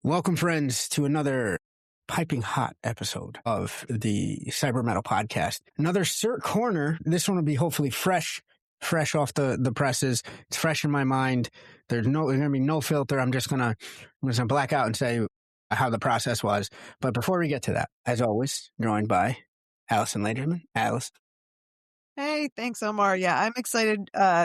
Welcome, friends, to another piping hot episode of the Mettle podcast. Another Cert Corner. This one will be hopefully fresh off the presses. It's fresh in my mind. There's going to be no filter. I'm just going to black out and say how the process was. But before we get to that, as always, joined by Alyson Laderman. Alice. Hey, thanks, Omar. Yeah, I'm excited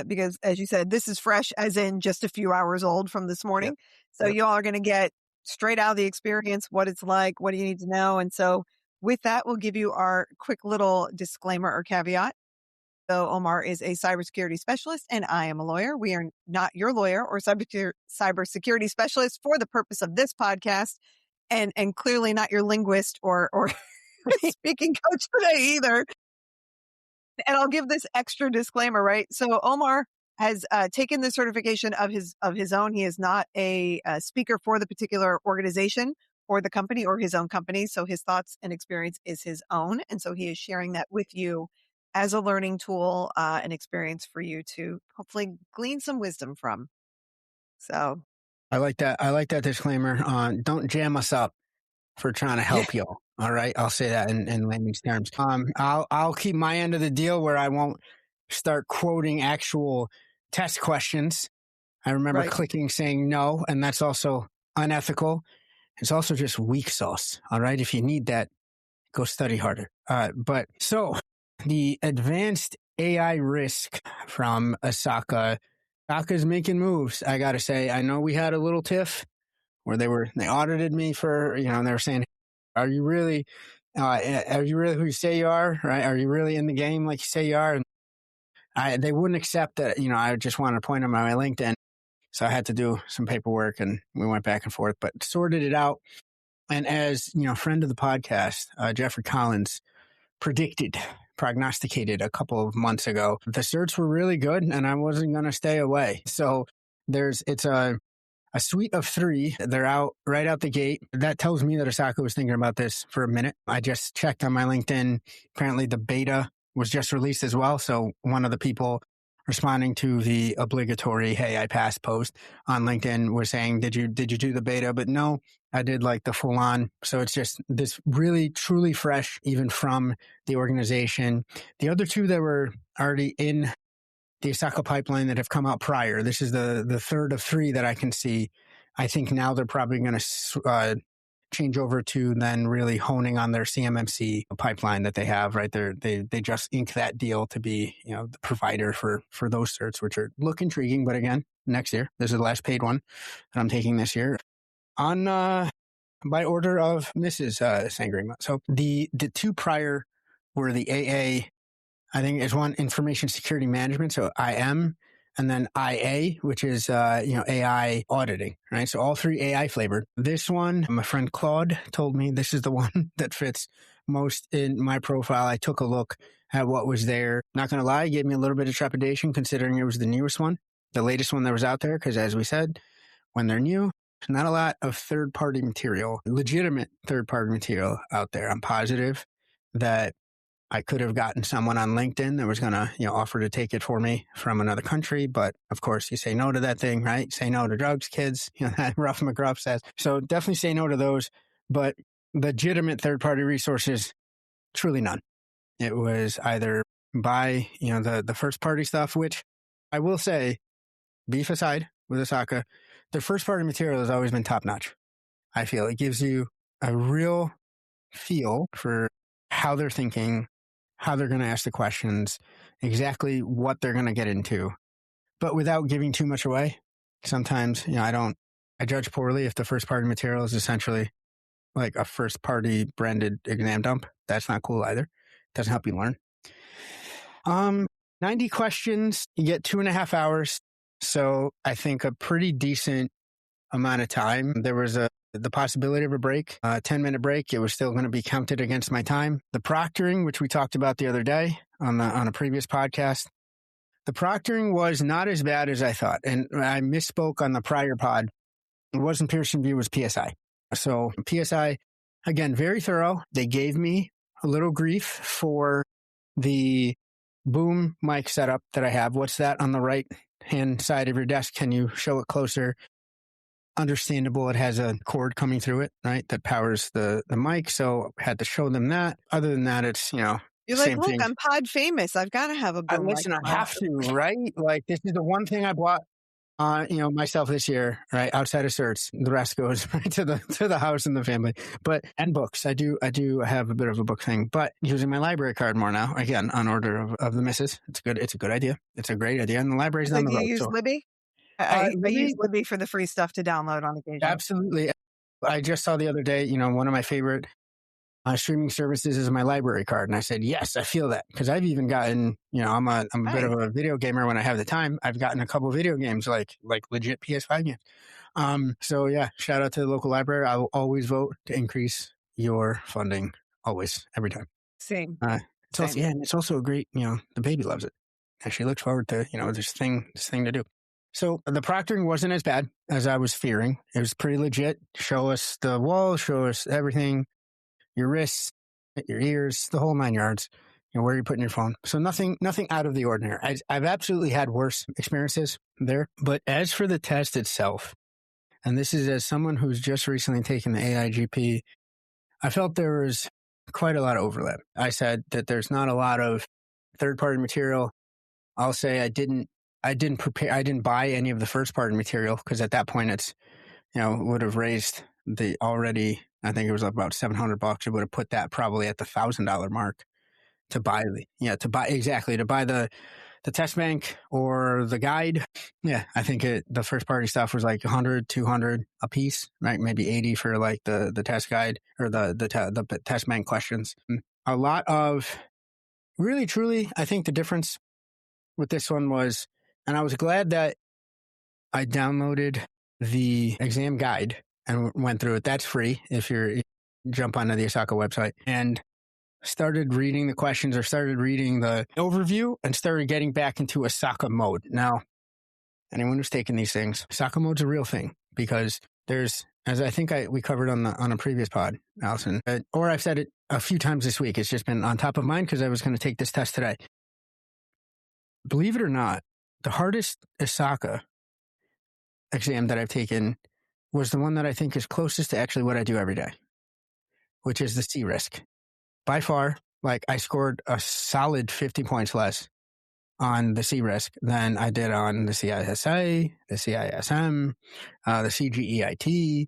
because, as you said, this is fresh, as in just a few hours old from this morning. Yep. So you all are going to get straight out of the experience, what it's like, what do you need to know? And so with that, we'll give you our quick little disclaimer or caveat. So Omar is a cybersecurity specialist and I am a lawyer. We are not your lawyer or cybersecurity specialist for the purpose of this podcast, and clearly not your linguist or speaking coach today either. And I'll give this extra disclaimer, right? So Omar has taken the certification of his own. He is not a speaker for the particular organization or the company or his own company. So his thoughts and experience is his own. And so he is sharing that with you as a learning tool, and experience for you to hopefully glean some wisdom from. So I like that. I like that disclaimer. Don't jam us up for trying to help you. All right. I'll say that in layman's terms. I'll keep my end of the deal where I won't start quoting actual test questions. I remember clicking saying no, and that's also unethical. It's also just weak sauce. All right. If you need that, go study harder. But so the advanced AI risk from ISACA. ISACA's making moves. I got to say, I know we had a little tiff where they audited me for, they were saying, are you really who you say you are? Right? Are you really in the game like you say you are? And they wouldn't accept that, I just wanted to point them on my LinkedIn. So I had to do some paperwork and we went back and forth, but sorted it out. And as, friend of the podcast, Jeffrey Collins prognosticated a couple of months ago, the certs were really good and I wasn't going to stay away. So it's a suite of 3. They're out right out the gate. That tells me that ISACA was thinking about this for a minute. I just checked on my LinkedIn. Apparently the beta was just released as well. So one of the people responding to the obligatory, hey, I passed post on LinkedIn was saying, did you do the beta? But no, I did like the full on. So it's just this really truly fresh, even from the organization. The other 2 that were already in the ISACA pipeline that have come out prior. This is the third of 3 that I can see. I think now they're probably going to change over to then really honing on their CMMC pipeline that they have, right? They just inked that deal to be, the provider for those certs, which look intriguing. But again, next year, this is the last paid one that I'm taking this year on by order of Mrs. Sangurima. So the 2 prior were the AA. I think it's one information security management, so IM, and then IA, which is, AI auditing, right? So all 3 AI flavored. This one, my friend Claude told me this is the one that fits most in my profile. I took a look at what was there. Not going to lie, it gave me a little bit of trepidation considering it was the newest one, the latest one that was out there, because as we said, when they're new, there's not a lot of third-party material, legitimate third-party material out there. I'm positive that I could have gotten someone on LinkedIn that was going to, offer to take it for me from another country. But of course, you say no to that thing, right? Say no to drugs, kids. That Ruff McGruff says. So definitely say no to those. But legitimate third-party resources, truly none. It was either buy, the first-party stuff, which I will say, beef aside with ISACA, the first-party material has always been top-notch. I feel it gives you a real feel for how they're thinking, how they're going to ask the questions, exactly what they're going to get into, but without giving too much away. Sometimes, I judge poorly if the first party material is essentially like a first party branded exam dump. That's not cool either. Doesn't help you learn. 90 questions, you get 2.5 hours. So I think a pretty decent amount of time. There was the possibility of a break, a 10-minute break. It was still going to be counted against my time. The proctoring, which we talked about the other day on a previous podcast, the proctoring was not as bad as I thought. And I misspoke on the prior pod. It wasn't Pearson VUE, it was PSI. So PSI, again, very thorough. They gave me a little grief for the boom mic setup that I have. What's that on the right hand side of your desk? Can you show it closer? understandable. It has a cord coming through it, right, that powers the mic. So I had to show them that. Other than that, it's, You're like, same look, thing. I'm pod famous. I've got to have a boom Listen, I have to, right? Like, this is the one thing I bought, myself this year, right? Outside of certs, the rest goes right to the house and the family. And books. I do have a bit of a book thing, but using my library card more now, again, on order of the missus. It's good. It's a good idea. It's a great idea. And the library's down the road. Do you use Libby? I use Libby for the free stuff to download on occasion. Absolutely. I just saw the other day, one of my favorite streaming services is my library card. And I said, yes, I feel that. Because I've even gotten, I'm a bit of a video gamer when I have the time. I've gotten a couple of video games, like legit PS5 games. So yeah, shout out to the local library. I will always vote to increase your funding. Always, every time. Same. It's also a great, the baby loves it. And she looks forward to, this thing to do. So the proctoring wasn't as bad as I was fearing. It was pretty legit. Show us the wall, show us everything. Your wrists, your ears, the whole 9 yards, where you're putting your phone. So nothing out of the ordinary. I've absolutely had worse experiences there. But as for the test itself, and this is as someone who's just recently taken the AIGP, I felt there was quite a lot of overlap. I said that there's not a lot of third-party material. I'll say I didn't buy any of the first-party material because at that point it's, would have raised the already, I think it was about $700. It would have put that probably at the $1,000 mark to buy the test bank or the guide. Yeah, I think the first party stuff was like 100, 200 a piece, right? Maybe 80 for like the test guide or the test bank questions. A lot of really, truly, I think the difference with this one was, and I was glad that I downloaded the exam guide and went through it. That's free if you jump onto the ISACA website, and started reading the questions or started reading the overview and started getting back into ISACA mode. Now, anyone who's taken these things, ISACA mode's a real thing because there's, as I think we covered on a previous pod, Alyson, or I've said it a few times this week. It's just been on top of mind because I was going to take this test today. Believe it or not, the hardest ISACA exam that I've taken was the one that I think is closest to actually what I do every day, which is the C risk. By far, I scored a solid 50 points less on the C risk than I did on the CISA, the CISM, the CGEIT,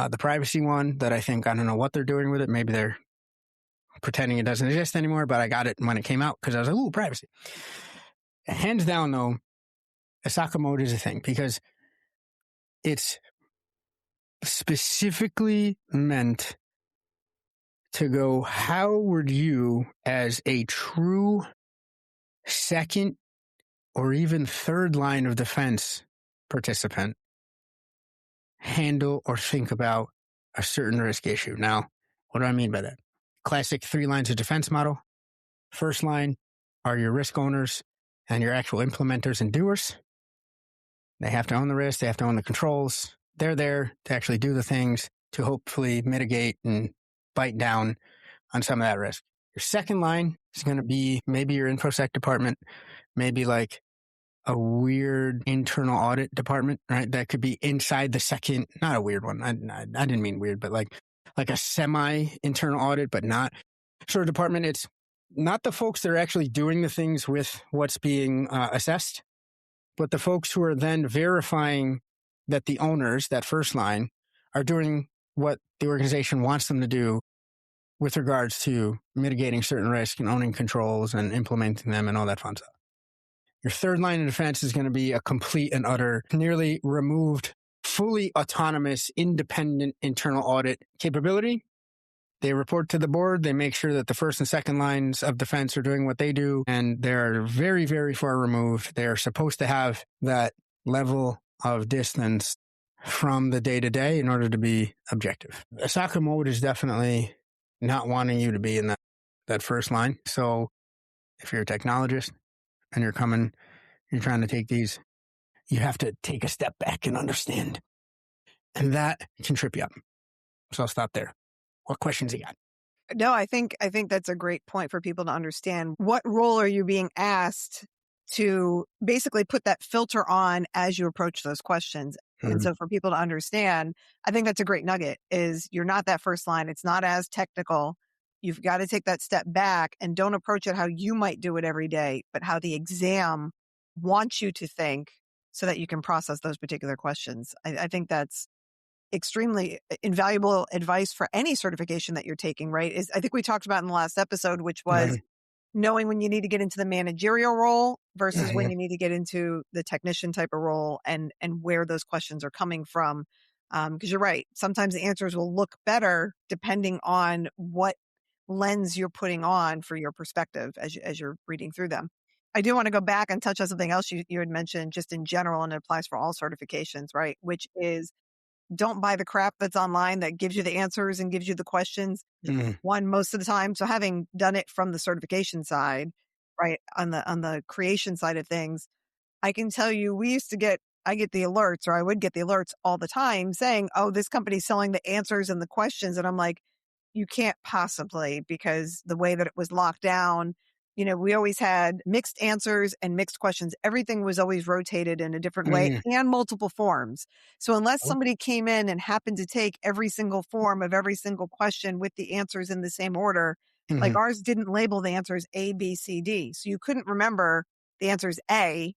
the privacy one that I think, I don't know what they're doing with it. Maybe they're pretending it doesn't exist anymore, but I got it when it came out because I was like, ooh, privacy. Hands down, though, ISACA mode is a thing because it's specifically meant to go, how would you, as a true second or even third line of defense participant, handle or think about a certain risk issue? Now, what do I mean by that? Classic 3 lines of defense model. First line are your risk owners and your actual implementers and doers. They have to own the risk. They have to own the controls. They're there to actually do the things to hopefully mitigate and bite down on some of that risk. Your second line is going to be maybe your InfoSec department, maybe like a weird internal audit department, right? That could be inside the second, not a weird one. I didn't mean weird, but like a semi-internal audit, but not sort of department. It's not the folks that are actually doing the things with what's being assessed, but the folks who are then verifying that the owners, that first line, are doing what the organization wants them to do with regards to mitigating certain risks and owning controls and implementing them and all that fun stuff. Your third line of defense is going to be a complete and utter, nearly removed, fully autonomous, independent internal audit capability. They report to the board. They make sure that the first and second lines of defense are doing what they do, and they're very, very far removed. They're supposed to have that level of distance from the day-to-day in order to be objective. ISACA mode is definitely not wanting you to be in that first line. So if you're a technologist and you're trying to take these, you have to take a step back and understand. And that can trip you up. So I'll stop there. What questions you got? No, I think that's a great point for people to understand. What role are you being asked to basically put that filter on as you approach those questions? And so for people to understand, I think that's a great nugget is you're not that first line. It's not as technical. You've got to take that step back and don't approach it how you might do it every day, but how the exam wants you to think so that you can process those particular questions. I think that's extremely invaluable advice for any certification that you're taking, right? I think we talked about in the last episode, which was knowing when you need to get into the managerial role versus when you need to get into the technician type of role and where those questions are coming from. Because you're right. Sometimes the answers will look better depending on what lens you're putting on for your perspective as you're reading through them. I do want to go back and touch on something else you had mentioned just in general, and it applies for all certifications, right? Which is don't buy the crap that's online that gives you the answers and gives you the questions. One, most of the time. So having done it from the certification side, right, on the creation side of things, I can tell you I get the alerts, or I would get the alerts all the time saying, oh, this company's selling the answers and the questions. And I'm like, you can't possibly, because the way that it was locked down, we always had mixed answers and mixed questions. Everything was always rotated in a different way and multiple forms. So unless somebody came in and happened to take every single form of every single question with the answers in the same order, like ours didn't label the answers A, B, C, D. So you couldn't remember the answers A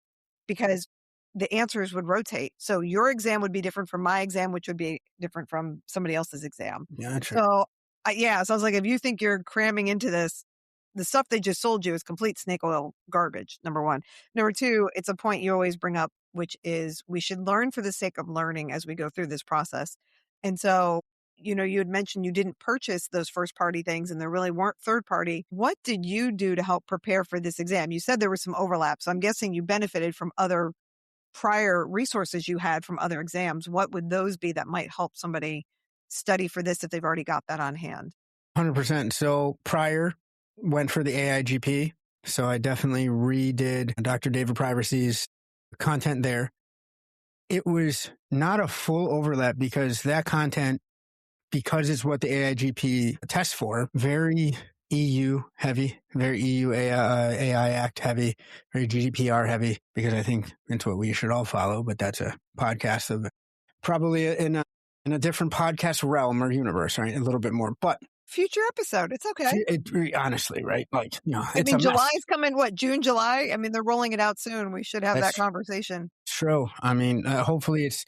because the answers would rotate. So your exam would be different from my exam, which would be different from somebody else's exam. Gotcha. So so I was like, if you think you're cramming into this, the stuff they just sold you is complete snake oil garbage, number one. Number two, it's a point you always bring up, which is we should learn for the sake of learning as we go through this process. And so, you had mentioned you didn't purchase those first party things and there really weren't third party. What did you do to help prepare for this exam? You said there was some overlap. So I'm guessing you benefited from other prior resources you had from other exams. What would those be that might help somebody study for this if they've already got that on hand? 100%. So prior went for the AIGP. So I definitely redid Dr. David Privacy's content there. It was not a full overlap because that content, because it's what the AIGP tests for, very EU heavy, very EU AI Act heavy, very GDPR heavy, because I think it's what we should all follow, but that's a podcast of probably in a different podcast realm or universe, right? A little bit more, but future episode. It's okay. Honestly, right? Like, July's coming, June, July? I mean, they're rolling it out soon. We should have that conversation. True. I mean, hopefully it's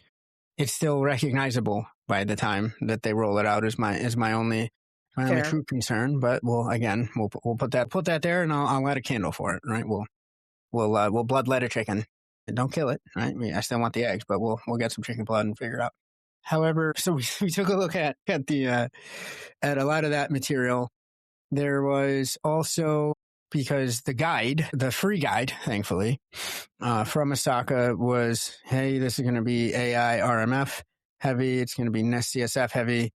still recognizable by the time that they roll it out is my only true concern. But we'll put that there and I'll light a candle for it, right? We'll bloodlet a chicken. Don't kill it, right? I mean, I still want the eggs, but we'll get some chicken blood and figure it out. However, so we took a look at a lot of that material. There was also, because the free guide, thankfully, from ISACA was, hey, this is going to be AI RMF heavy. It's going to be Nest CSF heavy.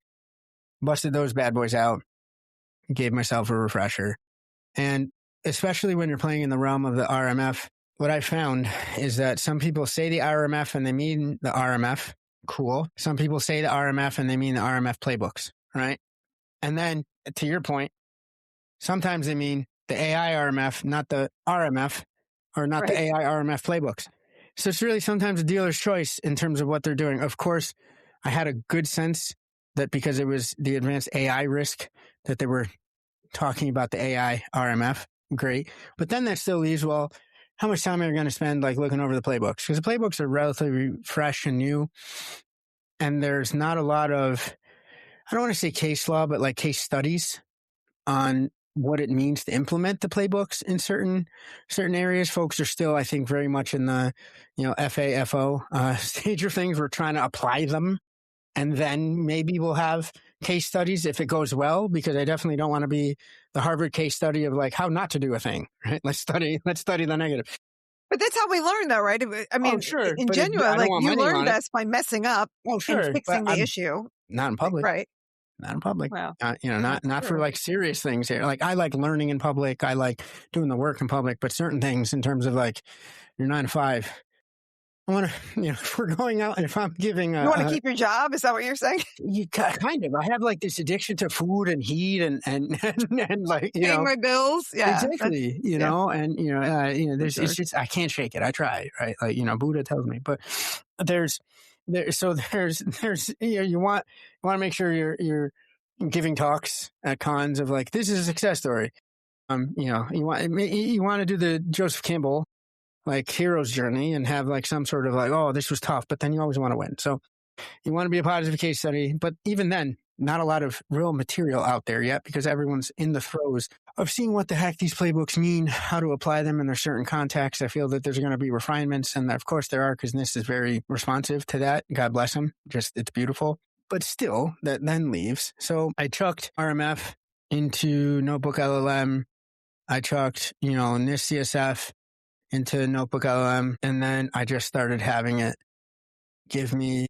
Busted those bad boys out. Gave myself a refresher. And especially when you're playing in the realm of the RMF, what I found is that some people say the RMF and they mean the RMF. Cool. Some people say the RMF and they mean the RMF playbooks, right? And then to your point, sometimes they mean the AI RMF, not the RMF, or not the AI RMF playbooks. So it's really sometimes a dealer's choice in terms of what they're doing. Of course, I had a good sense that because it was the advanced AI risk that they were talking about the AI RMF. Great. But then that still leaves, well, how much time are you going to spend looking over the playbooks? Because the playbooks are relatively fresh and new. And there's not a lot of, I don't want to say case law, but case studies on what it means to implement the playbooks in certain areas. Folks are still, I think, very much in the, FAFO stage of things. We're trying to apply them. And then maybe we'll have case studies if it goes well, because I definitely don't want to be the Harvard case study of how not to do a thing, right? Let's study the negative. But that's how we learn, though, right? I mean, sure. In genuine, you learn best by messing up and fixing the issue. Not in public. Right. Not in public. Wow. Not for I serious things here. I like learning in public. I like doing the work in public, but certain things in terms of your 9 to 5, I want to, if we're going out and if I'm giving you want to keep your job? Is that what you're saying? You kind of. I have this addiction to food and heat and paying my bills. Yeah, exactly. There's it's just I can't shake it. I try, right? Buddha tells me, but there's there's you want to make sure you're giving talks at cons of like, this is a success story. You want to do the Joseph Campbell like hero's journey and have like some sort of like, oh, this was tough, but then you always want to win. So you want to be a positive case study, but even then, not a lot of real material out there yet because everyone's in the throes of seeing what the heck these playbooks mean, how to apply them in their certain contexts. I feel that there's going to be refinements, and of course there are, because NIST is very responsive to that. God bless them. Just, it's beautiful. But still, that then leaves. So I chucked RMF into Notebook LLM. I chucked, NIST CSF into Notebook LLM, and then I just started having it give me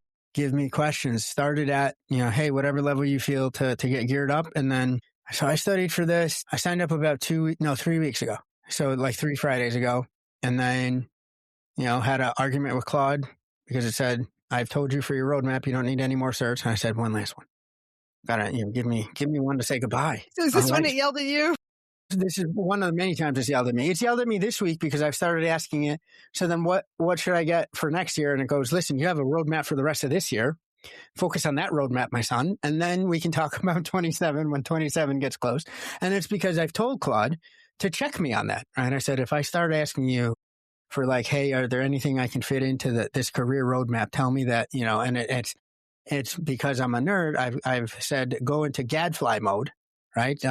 questions. Started at, hey, whatever level you feel to get geared up. And then, so I studied for this. I signed up about 3 weeks ago. So like 3 Fridays ago. And then, had an argument with Claude because it said, I've told you for your roadmap, you don't need any more certs. And I said, one last one. Gotta, give me one to say goodbye. So is this when it yelled at you? This is one of the many times it's yelled at me. It's yelled at me this week because I've started asking it. So then what should I get for next year? And it goes, listen, you have a roadmap for the rest of this year. Focus on that roadmap, my son. And then we can talk about 27 when 27 gets close. And it's because I've told Claude to check me on that. Right? I said, if I start asking you for like, hey, are there anything I can fit into this career roadmap? Tell me that, and it's because I'm a nerd. I've said, go into gadfly mode, right?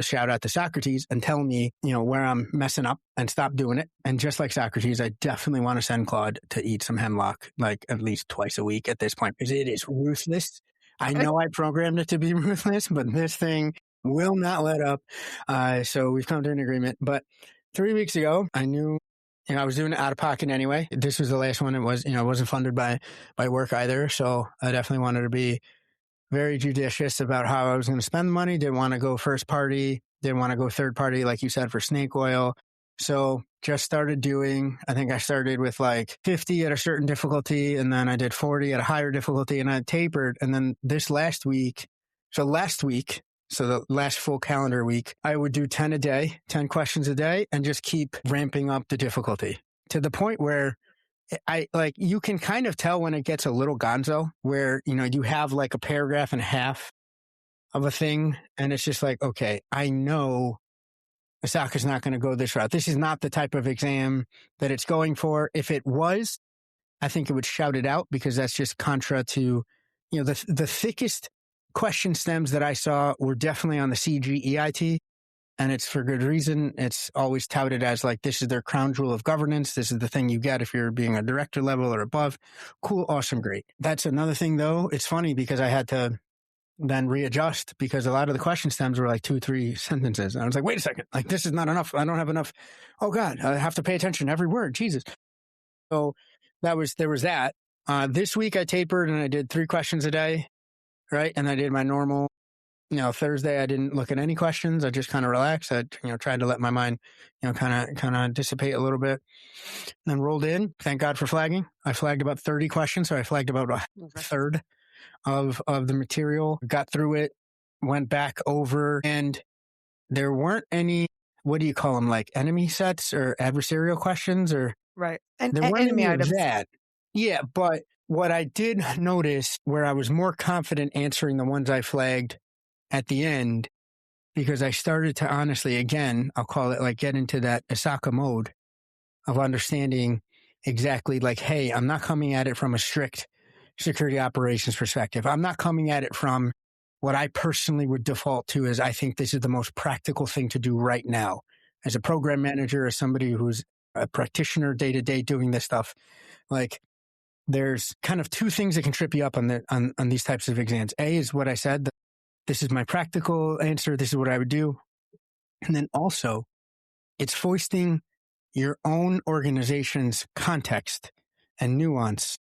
Shout out to Socrates and tell me, where I'm messing up and stop doing it. And just like Socrates, I definitely want to send Claude to eat some hemlock, like at least twice a week at this point, because it is ruthless. I know I programmed it to be ruthless, but this thing will not let up. So we've come to an agreement. But 3 weeks ago, I knew, I was doing it out of pocket anyway. This was the last one. It was, it wasn't funded by work either. So I definitely wanted to be very judicious about how I was going to spend the money. Didn't want to go first party. Didn't want to go third party, like you said, for snake oil. So just started doing, I think I started with like 50 at a certain difficulty, and then I did 40 at a higher difficulty, and I tapered. And then this last week, so the last full calendar week, I would do 10 a day, 10 questions a day, and just keep ramping up the difficulty to the point where you can kind of tell when it gets a little gonzo where, you have like a paragraph and a half of a thing. And it's just like, okay, I know ISACA's not going to go this route. This is not the type of exam that it's going for. If it was, I think it would shout it out because that's just contra to, the thickest question stems that I saw were definitely on the CGEIT. And it's for good reason. It's always touted as like, this is their crown jewel of governance. This is the thing you get if you're being a director level or above. Cool, awesome, great. That's another thing though. It's funny because I had to then readjust because a lot of the question stems were like 2-3 sentences. And I was like, wait a second, like this is not enough. I don't have enough. Oh God, I have to pay attention to every word. Jesus. So there was that. This week I tapered and I did 3 questions a day. Right. And I did my normal, Thursday, I didn't look at any questions. I just kind of relaxed. I, tried to let my mind, kind of dissipate a little bit. And then rolled in. Thank God for flagging. I flagged about 30 questions. So I flagged about a third of the material, got through it, went back over, and there weren't any, what do you call them? Like enemy sets or adversarial questions or right. And there weren't enemy any items. Of that. Yeah. But what I did notice where I was more confident answering the ones I flagged at the end, because I started to honestly, again, I'll call it like get into that ISACA mode of understanding exactly like, hey, I'm not coming at it from a strict security operations perspective. I'm not coming at it from what I personally would default to as I think this is the most practical thing to do right now. As a program manager, as somebody who's a practitioner day to day doing this stuff, like there's kind of 2 things that can trip you up on these types of exams. A is what I said, this is my practical answer. This is what I would do. And then also, it's foisting your own organization's context and nuance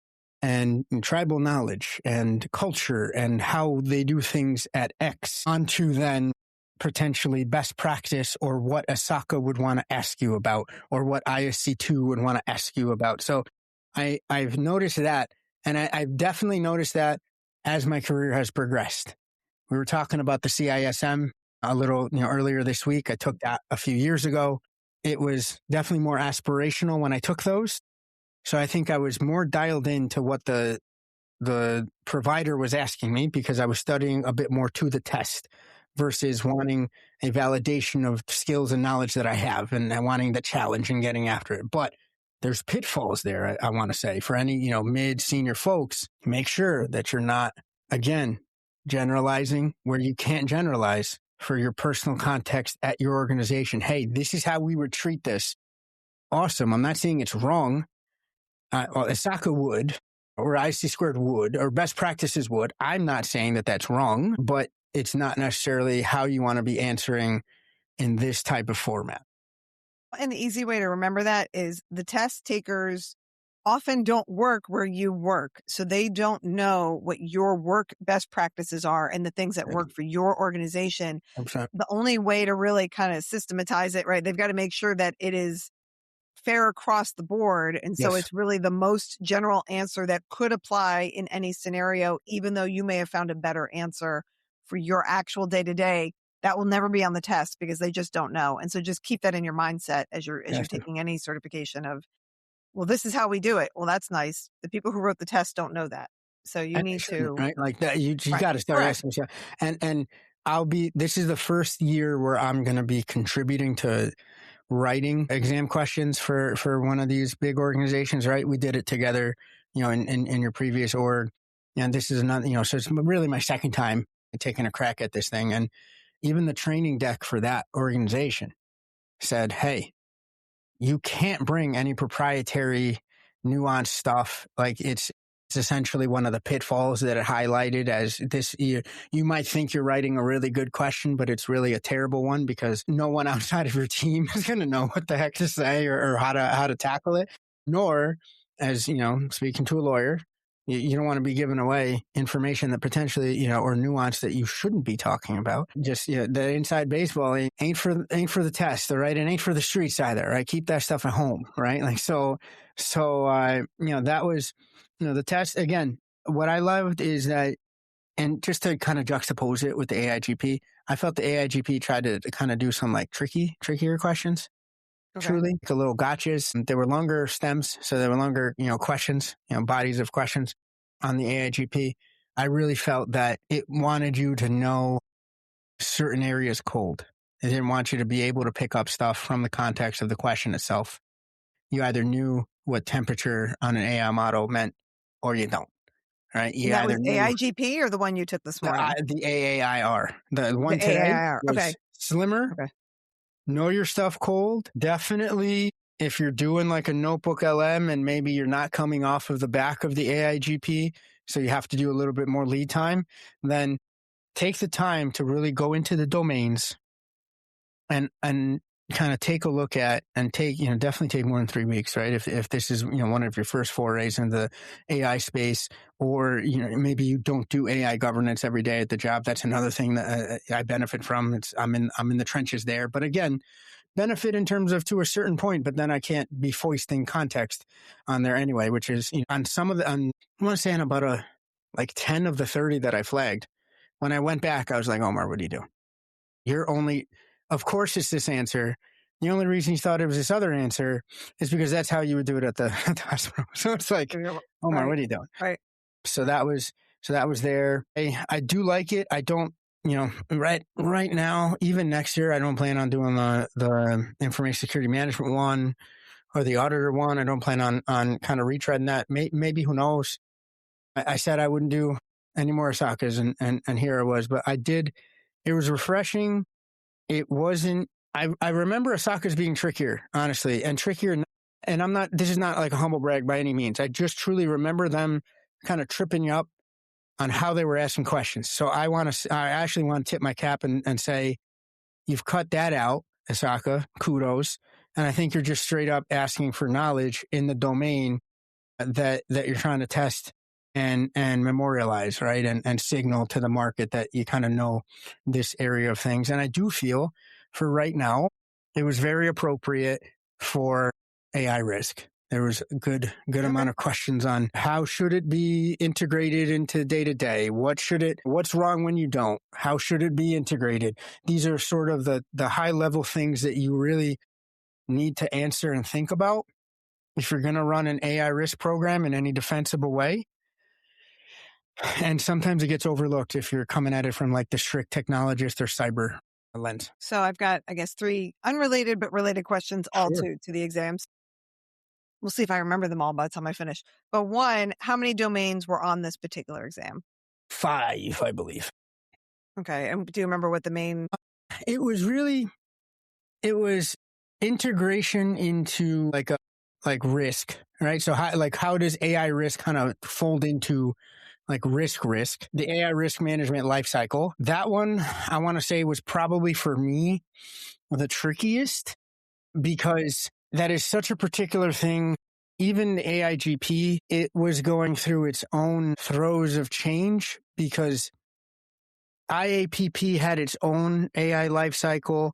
and tribal knowledge and culture and how they do things at X onto then potentially best practice or what ISACA would want to ask you about or what ISC2 would want to ask you about. So I've noticed that, and I've definitely noticed that as my career has progressed. We were talking about the CISM a little, earlier this week. I took that a few years ago. It was definitely more aspirational when I took those. So I think I was more dialed into what the the provider was asking me because I was studying a bit more to the test versus wanting a validation of skills and knowledge that I have and wanting the challenge and getting after it. But there's pitfalls there, I want to say, for any, mid-senior folks. Make sure that you're not, again, generalizing where you can't generalize for your personal context at your organization. Hey, this is how we would treat this. Awesome. I'm not saying it's wrong. ISACA would, or IC squared would, or best practices would. I'm not saying that that's wrong, but it's not necessarily how you want to be answering in this type of format. And the easy way to remember that is the test takers often don't work where you work. So they don't know what your work best practices are and the things that work for your organization. 100%. The only way to really kind of systematize it, right? They've got to make sure that it is fair across the board. And so it's really the most general answer that could apply in any scenario, even though you may have found a better answer for your actual day-to-day. That will never be on the test because they just don't know. And so just keep that in your mindset as you're taking any certification of, well, this is how we do it. Well, that's nice. The people who wrote the test don't know that. So you need to. Right? Like that. You got to start asking yourself. And this is the first year where I'm going to be contributing to writing exam questions for one of these big organizations, right? We did it together, in your previous org. And this is another, so it's really my second time taking a crack at this thing. And even the training deck for that organization said, hey, you can't bring any proprietary nuanced stuff. Like it's essentially one of the pitfalls that it highlighted as this. You might think you're writing a really good question, but it's really a terrible one because no one outside of your team is going to know what the heck to say or how to tackle it. Nor, as speaking to a lawyer, you don't want to be giving away information that potentially, or nuance that you shouldn't be talking about. Just, the inside baseball ain't for the test, right? It ain't for the streets either, right? Keep that stuff at home, right? Like, so, that was, the test. Again, what I loved is that, and just to kind of juxtapose it with the AIGP, I felt the AIGP tried to kind of do some like trickier questions. Okay. Truly, like a little gotchas. They were longer stems, so they were longer, questions, bodies of questions on the AIGP. I really felt that it wanted you to know certain areas cold. It didn't want you to be able to pick up stuff from the context of the question itself. You either knew what temperature on an AI model meant or you don't. Right? You that was AIGP or the one you took this morning? The AAIR. The one today AAIR. was slimmer. Okay. Know your stuff cold. Definitely, if you're doing like a notebook LM and maybe you're not coming off of the back of the AIGP, so you have to do a little bit more lead time, then take the time to really go into the domains and kind of take a look at and take, definitely take more than 3 weeks, right? If this is, one of your first forays in the AI space, or, maybe you don't do AI governance every day at the job. That's another thing that I benefit from. I'm in the trenches there, but again, benefit in terms of to a certain point, but then I can't be foisting context on there anyway, which is on some of I want to say on about like 10 of the 30 that I flagged. When I went back, I was like, Omar, what do you do? Of course, it's this answer. The only reason you thought it was this other answer is because that's how you would do it at the hospital. So it's like, Omar, what are you doing? Right. So that was there. I do like it. I don't, right now, even next year, I don't plan on doing the information security management one or the auditor one. I don't plan on kind of retreading that. Maybe, who knows? I said I wouldn't do any more ISACAs and here I was, but I did. It was refreshing. It wasn't, I remember ISACAs being trickier, honestly, and trickier. And this is not like a humble brag by any means. I just truly remember them kind of tripping you up on how they were asking questions. So I actually want to tip my cap and say, you've cut that out, ISACA, kudos. And I think you're just straight up asking for knowledge in the domain that you're trying to test and memorialize, right? And signal to the market that you kind of know this area of things. And I do feel for right now, it was very appropriate for AI risk. There was a good amount of questions on how should it be integrated into day to day? What's wrong when you don't? How should it be integrated? These are sort of the high level things that you really need to answer and think about if you're going to run an AI risk program in any defensible way. And sometimes it gets overlooked if you're coming at it from like the strict technologist or cyber lens. So I've got, I guess, 3 unrelated but related questions all Sure. to the exams. We'll see if I remember them all by the time I finish. But 1, how many domains were on this particular exam? 5, I believe. Okay. And do you remember what the main... It was integration into like risk, right? So how does AI risk kind of fold into like risk, the AI risk management lifecycle? That one, I want to say, was probably for me the trickiest, because that is such a particular thing. Even the AIGP, it was going through its own throes of change, because IAPP had its own AI lifecycle,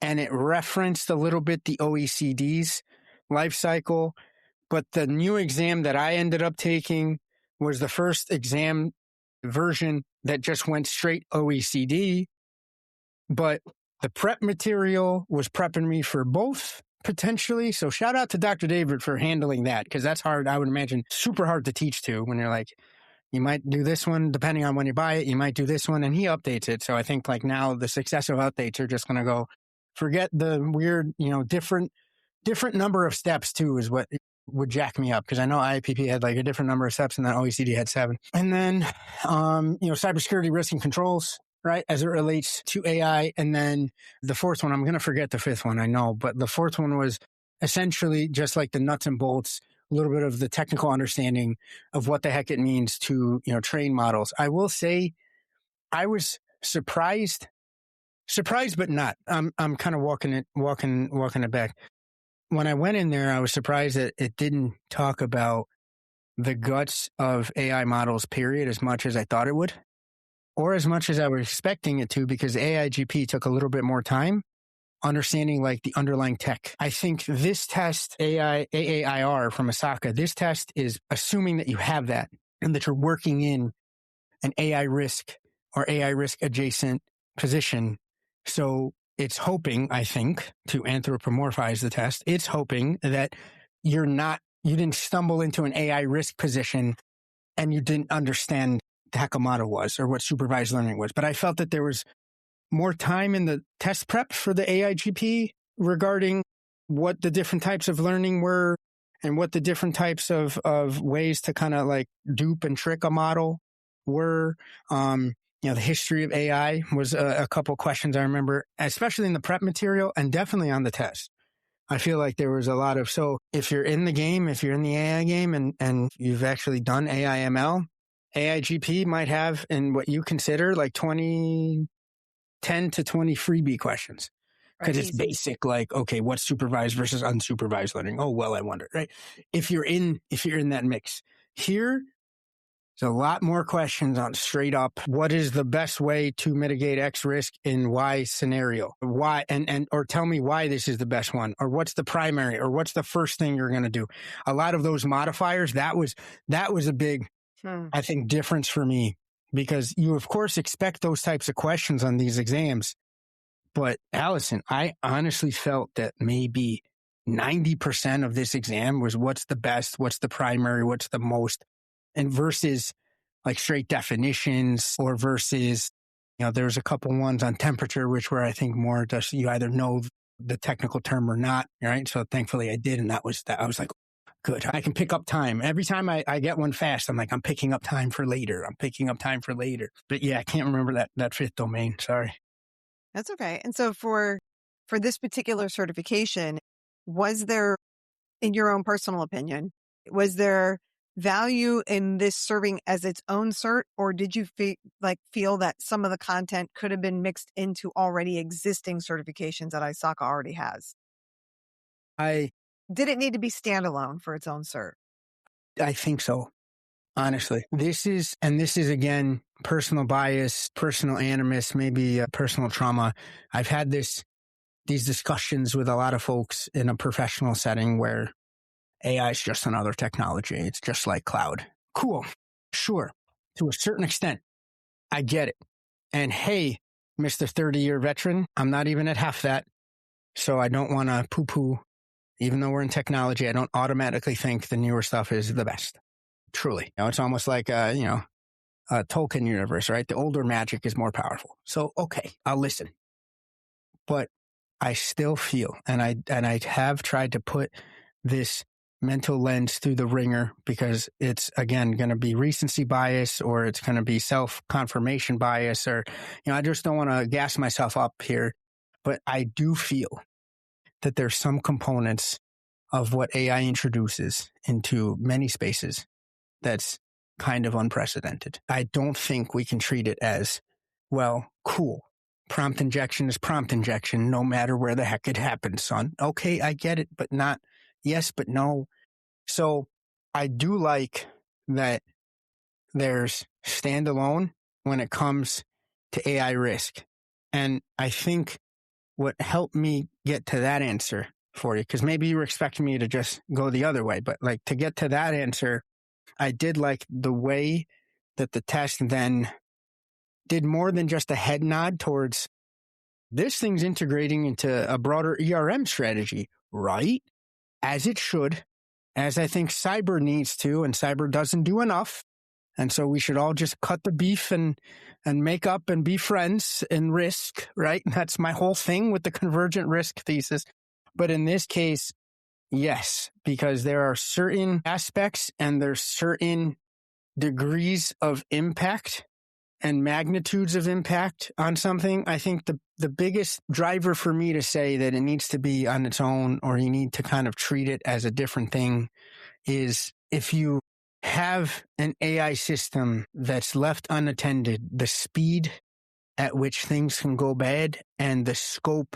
and it referenced a little bit the OECD's lifecycle. But the new exam that I ended up taking was the first exam version that just went straight OECD. But the prep material was prepping me for both, potentially. So shout out to Dr. David for handling that, because that's hard. I would imagine super hard to teach to, when you're like, you might do this one, depending on when you buy it, you might do this one, and he updates it. So I think like now the successive updates are just going to go, forget the weird, different number of steps too, is what would jack me up, because I know IAPP had like a different number of steps and then OECD had 7. And then, cybersecurity risk and controls, right, as it relates to AI. And then the 4th one, I'm going to forget the 5th one, I know, but the 4th one was essentially just like the nuts and bolts, a little bit of the technical understanding of what the heck it means to, train models. I will say I was surprised, but not. I'm kind of walking it back. When I went in there, I was surprised that it didn't talk about the guts of AI models, period, as much as I thought it would, or as much as I was expecting it to, because AIGP took a little bit more time understanding like the underlying tech. I think this test, AAIR from ISACA, this test is assuming that you have that and that you're working in an AI risk or AI risk adjacent position. So it's hoping, I think, to anthropomorphize the test, it's hoping that you didn't stumble into an AI risk position and you didn't understand the heck a model was or what supervised learning was. But I felt that there was more time in the test prep for the AIGP regarding what the different types of learning were and what the different types of ways to kind of like dupe and trick a model were. The history of AI was a couple questions I remember, especially in the prep material and definitely on the test. I feel like there was a lot of, so if you're in the game, if you're in the AI game and you've actually done AI/ML, AIGP might have in what you consider like 10 to 20 freebie questions. Because it's basic, like, okay, what's supervised versus unsupervised learning? Oh, well, I wonder, right? If you're in that mix. Here, there's a lot more questions on straight up, what is the best way to mitigate X risk in Y scenario? Why, or tell me why this is the best one, or what's the primary, or what's the first thing you're going to do? A lot of those modifiers, that was a big, I think, difference for me, because you, of course, expect those types of questions on these exams. But Alyson, I honestly felt that maybe 90% of this exam was what's the best, what's the primary, what's the most, and versus like straight definitions, or versus, there's a couple ones on temperature, which were, I think, more just you either know the technical term or not, right? So thankfully I did. And that was that. I was like, good, I can pick up time. Every time I get one fast, I'm like, I'm picking up time for later. But yeah, I can't remember that 5th domain. Sorry. That's okay. And so for this particular certification, was there, in your own personal opinion, was there value in this serving as its own cert, or did you feel that some of the content could have been mixed into already existing certifications that ISACA already has? Did it need to be standalone for its own cert? I think so. Honestly, this is again, personal bias, personal animus, maybe personal trauma. I've had these discussions with a lot of folks in a professional setting where AI is just another technology. It's just like cloud. Cool. Sure. To a certain extent, I get it. And hey, Mr. 30-year veteran, I'm not even at half that. So I don't want to poo-poo. Even though we're in technology, I don't automatically think the newer stuff is the best. Truly. It's almost like, Tolkien universe, right? The older magic is more powerful. So, okay, I'll listen. But I still feel, and I have tried to put this mental lens through the ringer because it's, again, going to be recency bias, or it's going to be self-confirmation bias, or, I just don't want to gas myself up here. But I do feel that there's some components of what AI introduces into many spaces that's kind of unprecedented. I don't think we can treat it as, well, cool. Prompt injection is prompt injection, no matter where the heck it happens, son. Okay, I get it, but not yes, but no. So I do like that there's standalone when it comes to AI risk. And I think what helped me get to that answer for you, because maybe you were expecting me to just go the other way, but like to get to that answer, I did like the way that the test then did more than just a head nod towards this thing's integrating into a broader ERM strategy, right? As it should, as I think cyber needs to, and cyber doesn't do enough. And so we should all just cut the beef and make up and be friends in risk, right? That's my whole thing with the convergent risk thesis. But in this case, yes, because there are certain aspects and there's certain degrees of impact and magnitudes of impact on something. I think the biggest driver for me to say that it needs to be on its own, or you need to kind of treat it as a different thing, is if you have an AI system that's left unattended, the speed at which things can go bad and the scope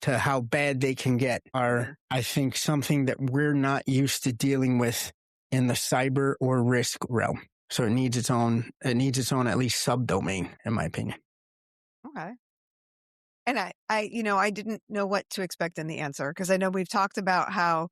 to how bad they can get are, I think, something that we're not used to dealing with in the cyber or risk realm. So it needs its own at least subdomain, in my opinion. Okay. And I didn't know what to expect in the answer, because I know we've talked about how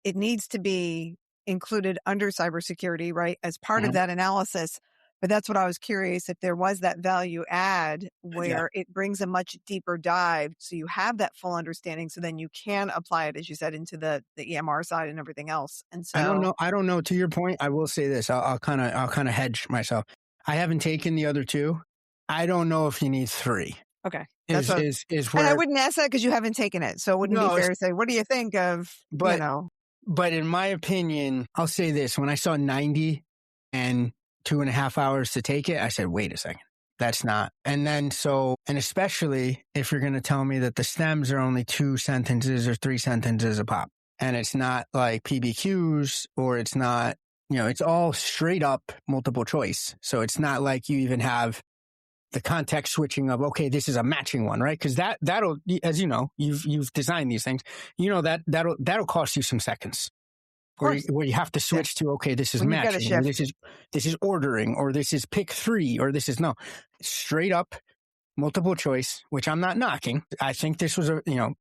it needs to be included under cybersecurity, right, as part of that analysis. But that's what I was curious, if there was that value add where it brings a much deeper dive, so you have that full understanding, so then you can apply it, as you said, into the EMR side and everything else. And so I don't know. To your point, I will say this. I'll kind of hedge myself. I haven't taken the other two. I don't know if you need three. Okay. Is where, and I wouldn't ask that because you haven't taken it. So it wouldn't be fair to say, what do you think of, But in my opinion, I'll say this. When I saw 90 and 2.5 hours to take it, I said, wait a second, that's not. And then and especially if you're going to tell me that the stems are only 2 sentences or 3 sentences a pop, and it's not like PBQs, or it's not, it's all straight up multiple choice. So it's not like you even have the context switching of, okay, this is a matching one, right? Because that'll, as you know, you've designed these things, that'll cost you some seconds. Where you have to switch to, okay, this is matching, or this is ordering, or this is pick 3, or this is straight up multiple choice, which I'm not knocking. I think this was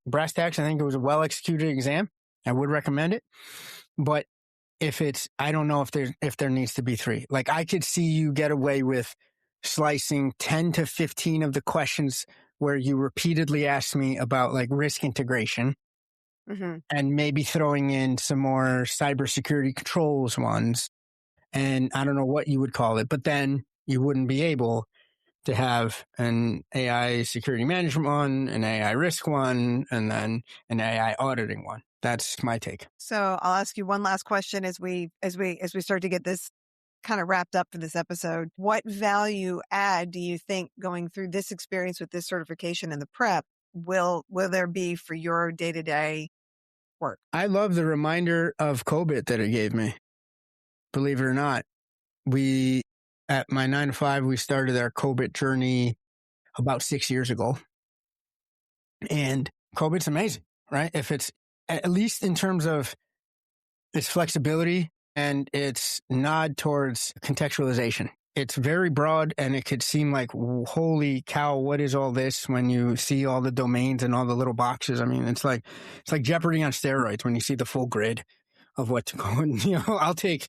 brass tacks. I think it was a well executed exam. I would recommend it. But I don't know if there needs to be 3. Like, I could see you get away with slicing 10 to 15 of the questions where you repeatedly ask me about like risk integration. And maybe throwing in some more cybersecurity controls ones. And I don't know what you would call it, but then you wouldn't be able to have an AI security management one, an AI risk one, and then an AI auditing one. That's my take. So I'll ask you one last question as we start to get this kind of wrapped up for this episode. What value add do you think going through this experience with this certification and the prep will there be for your day-to-day work? I love the reminder of COBIT that it gave me. Believe it or not, at my 9 to 5, we started our COBIT journey about 6 years ago. And COBIT's amazing, right? If it's, at least in terms of its flexibility and its nod towards contextualization. It's very broad, and it could seem like, holy cow, what is all this, when you see all the domains and all the little boxes. I mean, it's like Jeopardy on steroids when you see the full grid of what to go. And, I'll take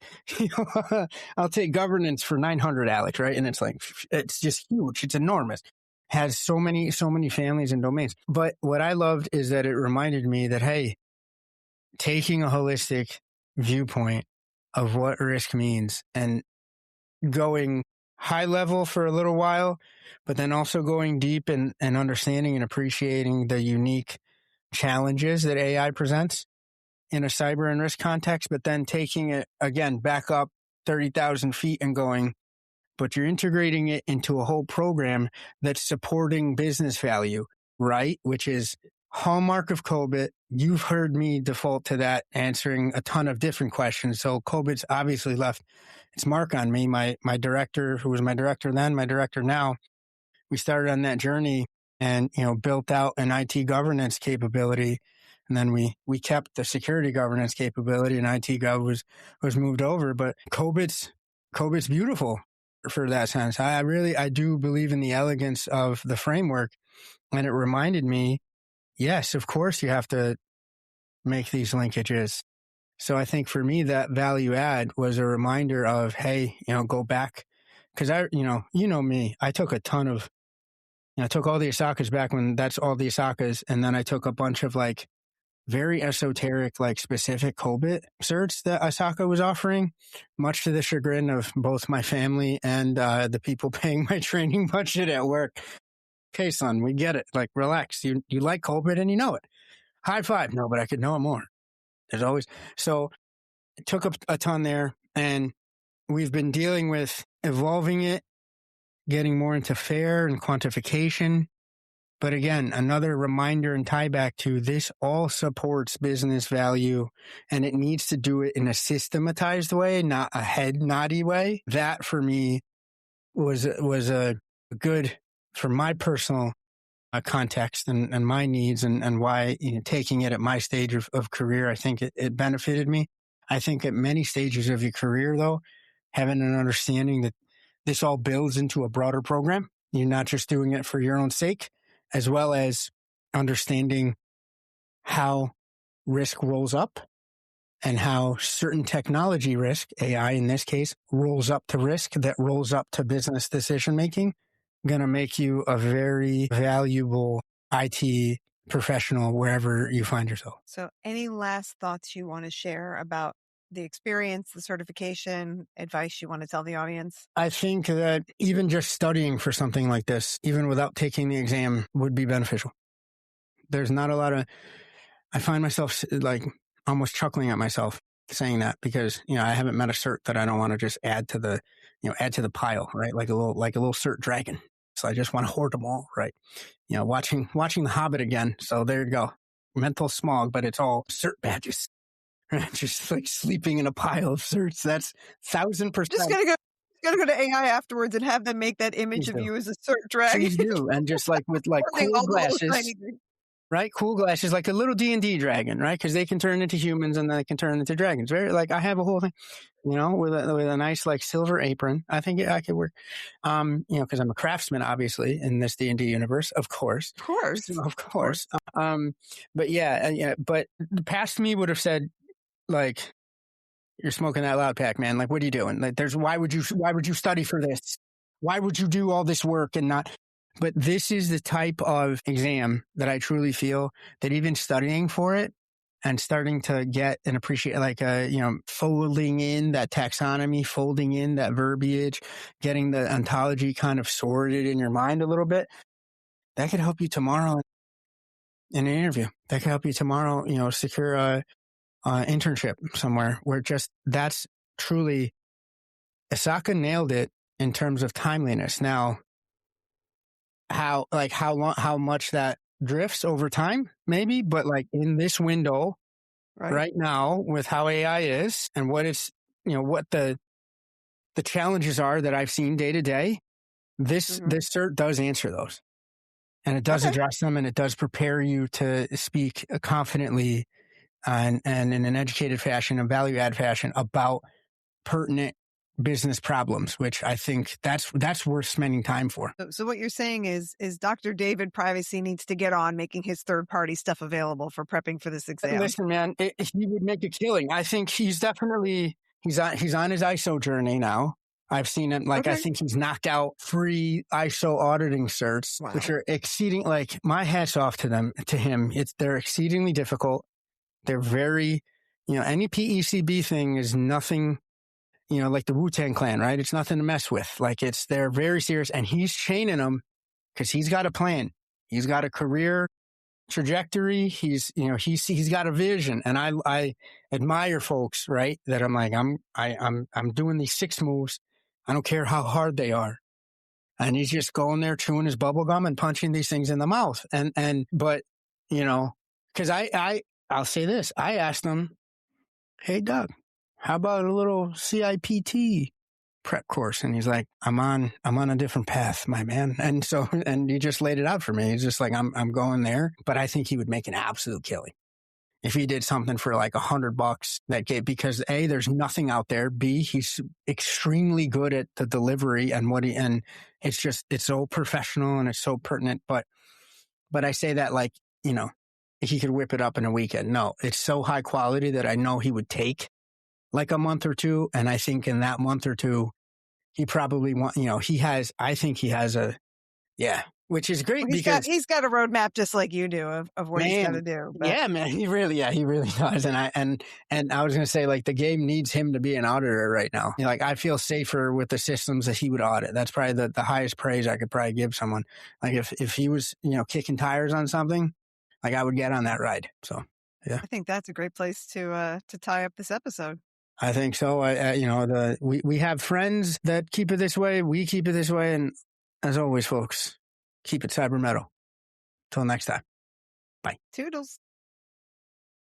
governance for 900, Alex, right? And it's just huge. It's enormous. Has so many families and domains. But what I loved is that it reminded me that, hey, taking a holistic viewpoint of what risk means and going high level for a little while, but then also going deep and understanding and appreciating the unique challenges that AI presents in a cyber and risk context, but then taking it again back up 30,000 feet and going, but you're integrating it into a whole program that's supporting business value, right? Which is hallmark of COBIT. You've heard me default to that, answering a ton of different questions. So COBIT's obviously left its mark on me. My director, who was my director then, my director now, we started on that journey and, built out an IT governance capability. And then we kept the security governance capability, and IT Gov was moved over. But COBIT's beautiful for that sense. I do believe in the elegance of the framework. And it reminded me, yes, of course you have to make these linkages. So I think for me, that value add was a reminder of, hey, go back. Cause you know me, I took a ton of, I took all the ISACAs back when that's all the ISACAs. And then I took a bunch of very esoteric, specific COBIT certs that ISACA was offering, much to the chagrin of both my family and the people paying my training budget at work. Okay, son, we get it. Relax. You like COBIT and you know it. High five. No, but I could know it more. There's always. So it took up a ton there, and we've been dealing with evolving it, getting more into FAIR and quantification. But again, another reminder and tie back to this all supports business value, and it needs to do it in a systematized way, not a head noddy way. That for me was a good, for my personal context and my needs and why taking it at my stage of career, I think it benefited me. I think at many stages of your career, though, having an understanding that this all builds into a broader program, you're not just doing it for your own sake, as well as understanding how risk rolls up and how certain technology risk, AI in this case, rolls up to risk that rolls up to business decision-making, going to make you a very valuable IT professional wherever you find yourself. So any last thoughts you want to share about the experience, the certification, advice you want to tell the audience? I think that even just studying for something like this, even without taking the exam, would be beneficial. There's not a lot of, I find myself almost chuckling at myself saying that because, I haven't met a cert that I don't want to just add to the pile, right? Like a little cert dragon. So I just want to hoard them all, right? Watching The Hobbit again. So there you go. Mental smog, but it's all cert badges. Just sleeping in a pile of certs. That's 1,000%. Just gotta go to AI afterwards and have them make that image of you as a cert dragon. Please do. And just with cool glasses, right? Cool glasses, like a little D&D dragon, right? Because they can turn into humans and then they can turn into dragons. Very I have a whole thing, with a nice silver apron. I think I could work, because I'm a craftsman, obviously, in this D&D universe, of course. Of course. But yeah. But the past me would have said, you're smoking that loud pack, man. What are you doing? Why would you study for this? Why would you do all this work and not? But this is the type of exam that I truly feel that even studying for it and starting to get and appreciate, folding in that taxonomy, folding in that verbiage, getting the ontology kind of sorted in your mind a little bit, that could help you tomorrow in an interview. That could help you tomorrow, secure a internship somewhere where that's truly, ISACA nailed it in terms of timeliness. Now, how much that drifts over time, maybe, but in this window right now with how AI is and what it's, what the challenges are that I've seen day to day, this cert does answer those, and it does address them, and it does prepare you to speak confidently and in an educated fashion, a value add fashion about pertinent business problems, which I think that's worth spending time for. So what you're saying is Dr. David Privacy needs to get on making his third-party stuff available for prepping for this exam. Listen, man, he would make a killing. I think he's on his ISO journey now. I've seen him, I think he's knocked out 3 ISO auditing certs, which are exceeding, my hat's off to him. They're exceedingly difficult. They're very, any PECB thing is nothing, like the Wu-Tang Clan, right? It's nothing to mess with. Like they're very serious, and he's chaining them because he's got a plan. He's got a career trajectory. He's got a vision, and I admire folks, right? That I'm like, I'm doing these 6 moves. I don't care how hard they are. And he's just going there chewing his bubble gum and punching these things in the mouth. But because I'll say this, I asked him, hey Doug, how about a little CIPT prep course? And he's like, I'm on a different path, my man. And so, and he just laid it out for me. He's just like, I'm going there, but I think he would make an absolute killing if he did something for like $100 that gave, because A, there's nothing out there. B, he's extremely good at the delivery and it's so professional and it's so pertinent. But I say that like, he could whip it up in a weekend. No, it's so high quality that I know he would take like a month or two. And I think in that month or two, he probably I think he has which is great because he's got a roadmap just like you do of what he's got to do. But. Yeah, man, he really does. And I was going to say, like, the game needs him to be an auditor right now. Like, I feel safer with the systems that he would audit. That's probably the highest praise I could probably give someone. Like if he was, kicking tires on something, like I would get on that ride. So, yeah. I think that's a great place to tie up this episode. I think so. We have friends that keep it this way. We keep it this way. And as always, folks, keep it cyber metal. Till next time. Bye. Toodles.